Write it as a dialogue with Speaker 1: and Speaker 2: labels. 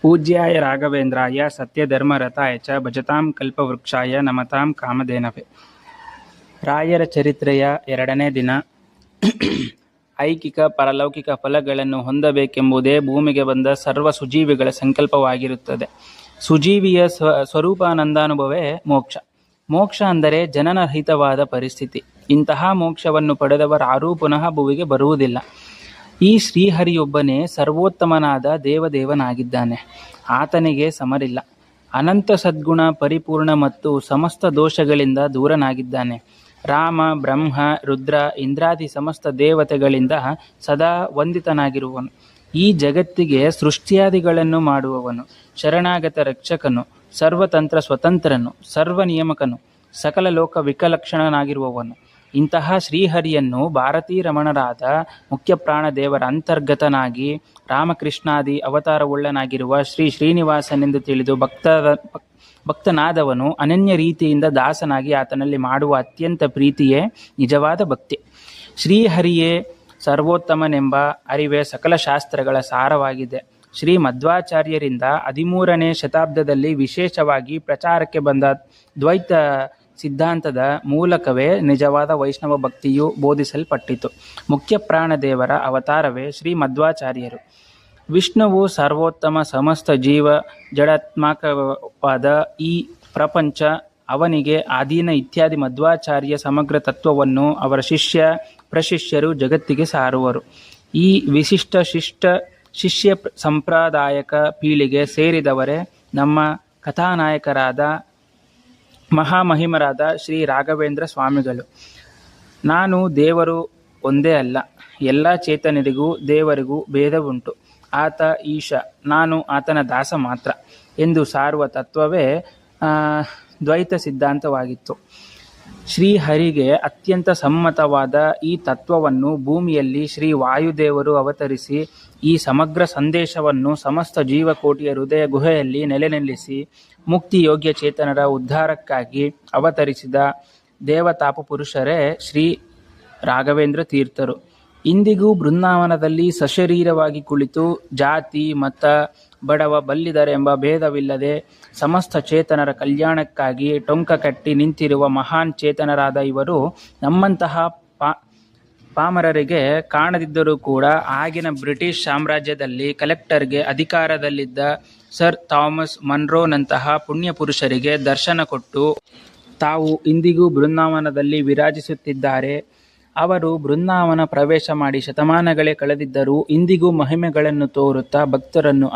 Speaker 1: ಪೂಜ್ಯಾಯ ರಾಘವೇಂದ್ರಾಯ ಸತ್ಯಧರ್ಮರತಾಯ ಚ ಭಜತಾಂ ಕಲ್ಪವೃಕ್ಷಾಯ ನಮತಾಂ ಕಾಮಧೇನವೇ. ರಾಯರ ಚರಿತ್ರೆಯ 2ನೇ ದಿನ. ಐಕಿಕ ಪರಲೌಕಿಕ ಫಲಗಳನ್ನು ಹೊಂದಬೇಕೆಂಬುದೇ ಭೂಮಿಗೆ ಬಂದ ಸರ್ವ ಸುಜೀವಿಗಳ ಸಂಕಲ್ಪವಾಗಿರುತ್ತದೆ. ಸುಜೀವಿಯ ಸ್ವರೂಪಾನಂದಾನುಭವೇ ಮೋಕ್ಷ. ಮೋಕ್ಷ ಅಂದರೆ ಜನನರಹಿತವಾದ ಪರಿಸ್ಥಿತಿ. ಇಂತಹ ಮೋಕ್ಷವನ್ನು ಪಡೆದವರಾರೂ ಪುನಃ ಭುವಿಗೆ ಬರುವುದಿಲ್ಲ. ಈ ಶ್ರೀಹರಿಯೊಬ್ಬನೇ ಸರ್ವೋತ್ತಮನಾದ ದೇವದೇವನಾಗಿದ್ದಾನೆ. ಆತನಿಗೆ ಸಮರಿಲ್ಲ. ಅನಂತ ಸದ್ಗುಣ ಪರಿಪೂರ್ಣ ಮತ್ತು ಸಮಸ್ತ ದೋಷಗಳಿಂದ ದೂರನಾಗಿದ್ದಾನೆ. ರಾಮ, ಬ್ರಹ್ಮ, ರುದ್ರ, ಇಂದ್ರಾದಿ ಸಮಸ್ತ ದೇವತೆಗಳಿಂದ ಸದಾ ವಂದಿತನಾಗಿರುವನು. ಈ ಜಗತ್ತಿಗೆ ಸೃಷ್ಟಿಯಾದಿಗಳನ್ನು ಮಾಡುವವನು, ಶರಣಾಗತ ರಕ್ಷಕನು, ಸರ್ವತಂತ್ರ ಸ್ವತಂತ್ರನು, ಸರ್ವ ನಿಯಮಕನು, ಸಕಲ ಲೋಕ ವಿಕಲಕ್ಷಣನಾಗಿರುವವನು. ಇಂತಹ ಶ್ರೀಹರಿಯನ್ನು ಭಾರತೀ ರಮಣರಾದ ಮುಖ್ಯ ಪ್ರಾಣದೇವರ ಅಂತರ್ಗತನಾಗಿ ರಾಮಕೃಷ್ಣಾದಿ ಅವತಾರವುಳ್ಳನಾಗಿರುವ ಶ್ರೀ ಶ್ರೀನಿವಾಸನೆಂದು ತಿಳಿದು ಭಕ್ತನಾದವನು ಅನನ್ಯ ರೀತಿಯಿಂದ ದಾಸನಾಗಿ ಆತನಲ್ಲಿ ಮಾಡುವ ಅತ್ಯಂತ ಪ್ರೀತಿಯೇ ನಿಜವಾದ ಭಕ್ತಿ. ಶ್ರೀಹರಿಯೇ ಸರ್ವೋತ್ತಮನೆಂಬ ಅರಿವೇ ಸಕಲ ಶಾಸ್ತ್ರಗಳ ಸಾರವಾಗಿದೆ. ಶ್ರೀ ಮಧ್ವಾಚಾರ್ಯರಿಂದ 13ನೇ ಶತಾಬ್ದದಲ್ಲಿ ವಿಶೇಷವಾಗಿ ಪ್ರಚಾರಕ್ಕೆ ಬಂದ ದ್ವೈತ ಸಿದ್ಧಾಂತದ ಮೂಲಕವೇ ನಿಜವಾದ ವೈಷ್ಣವ ಭಕ್ತಿಯು ಬೋಧಿಸಲ್ಪಟ್ಟಿತು. ಮುಖ್ಯ ಪ್ರಾಣದೇವರ ಅವತಾರವೇ ಶ್ರೀ ಮಧ್ವಾಚಾರ್ಯರು. ವಿಷ್ಣುವು ಸರ್ವೋತ್ತಮ, ಸಮಸ್ತ ಜೀವ ಜಡಾತ್ಮಕವಾದ ಈ ಪ್ರಪಂಚ ಅವನಿಗೆ ಅಧೀನ ಇತ್ಯಾದಿ ಮಧ್ವಾಚಾರ್ಯ ಸಮಗ್ರ ತತ್ವವನ್ನು ಅವರ ಶಿಷ್ಯ ಪ್ರಶಿಷ್ಯರು ಜಗತ್ತಿಗೆ ಸಾರುವರು. ಈ ವಿಶಿಷ್ಟ ಶಿಷ್ಯ ಸಂಪ್ರದಾಯಕ ಪೀಳಿಗೆ ಸೇರಿದವರೇ ನಮ್ಮ ಕಥಾನಾಯಕರಾದ ಮಹಾಮಹಿಮರಾದ ಶ್ರೀ ರಾಘವೇಂದ್ರ ಸ್ವಾಮಿಗಳು. ನಾನು ದೇವರು ಒಂದೇ ಅಲ್ಲ, ಎಲ್ಲ ಚೇತನರಿಗೂ ದೇವರಿಗೂ ಭೇದವುಂಟು. ಆತ ಈಶ, ನಾನು ಆತನ ದಾಸ ಮಾತ್ರ ಎಂದು ಸಾರುವ ತತ್ವವೇ ದ್ವೈತ ಸಿದ್ಧಾಂತವಾಗಿತ್ತು. ಶ್ರೀಹರಿಗೆ ಅತ್ಯಂತ ಸಮ್ಮತವಾದ ಈ ತತ್ವವನ್ನು ಭೂಮಿಯಲ್ಲಿ ಶ್ರೀ ವಾಯುದೇವರು ಅವತರಿಸಿ ಈ ಸಮಗ್ರ ಸಂದೇಶವನ್ನು ಸಮಸ್ತ ಜೀವಕೋಟಿಯ ಹೃದಯ ಗುಹೆಯಲ್ಲಿ ನೆಲೆನಿಲ್ಲಿಸಿ ಮುಕ್ತಿ ಯೋಗ್ಯ ಚೇತನರ ಉದ್ಧಾರಕ್ಕಾಗಿ ಅವತರಿಸಿದ ದೇವತಾಪ ಪುರುಷರೇ ಶ್ರೀ ರಾಘವೇಂದ್ರ ತೀರ್ಥರು. ಇಂದಿಗೂ ಬೃಂದಾವನದಲ್ಲಿ ಸಶರೀರವಾಗಿ ಕುಳಿತು ಜಾತಿ, ಮತ, ಬಡವ, ಬಲ್ಲಿದರ ಎಂಬ ಭೇದವಿಲ್ಲದೆ ಸಮಸ್ತ ಚೇತನರ ಕಲ್ಯಾಣಕ್ಕಾಗಿ ಟೊಂಕ ಕಟ್ಟಿ ನಿಂತಿರುವ ಮಹಾನ್ ಚೇತನರಾದ ಇವರು ನಮ್ಮಂತಹ ಪಾಮರರಿಗೆ ಕಾಣದಿದ್ದರೂ ಕೂಡ ಆಗಿನ ಬ್ರಿಟಿಷ್ ಸಾಮ್ರಾಜ್ಯದಲ್ಲಿ ಕಲೆಕ್ಟರ್ಗೆ ಅಧಿಕಾರದಲ್ಲಿದ್ದ ಸರ್ ಥಾಮಸ್ ಮನ್ರೋನಂತಹ ಪುಣ್ಯ ಪುರುಷರಿಗೆ ದರ್ಶನ ಕೊಟ್ಟು ತಾವು ಇಂದಿಗೂ ಬೃಂದಾವನದಲ್ಲಿ ವಿರಾಜಿಸುತ್ತಿದ್ದಾರೆ. ಅವರು ಬೃಂದಾವನ ಪ್ರವೇಶ ಮಾಡಿ ಶತಮಾನಗಳೇ ಕಳೆದಿದ್ದರೂ ಇಂದಿಗೂ ಮಹಿಮೆಗಳನ್ನು ತೋರುತ್ತಾ ಭಕ್ತರನ್ನು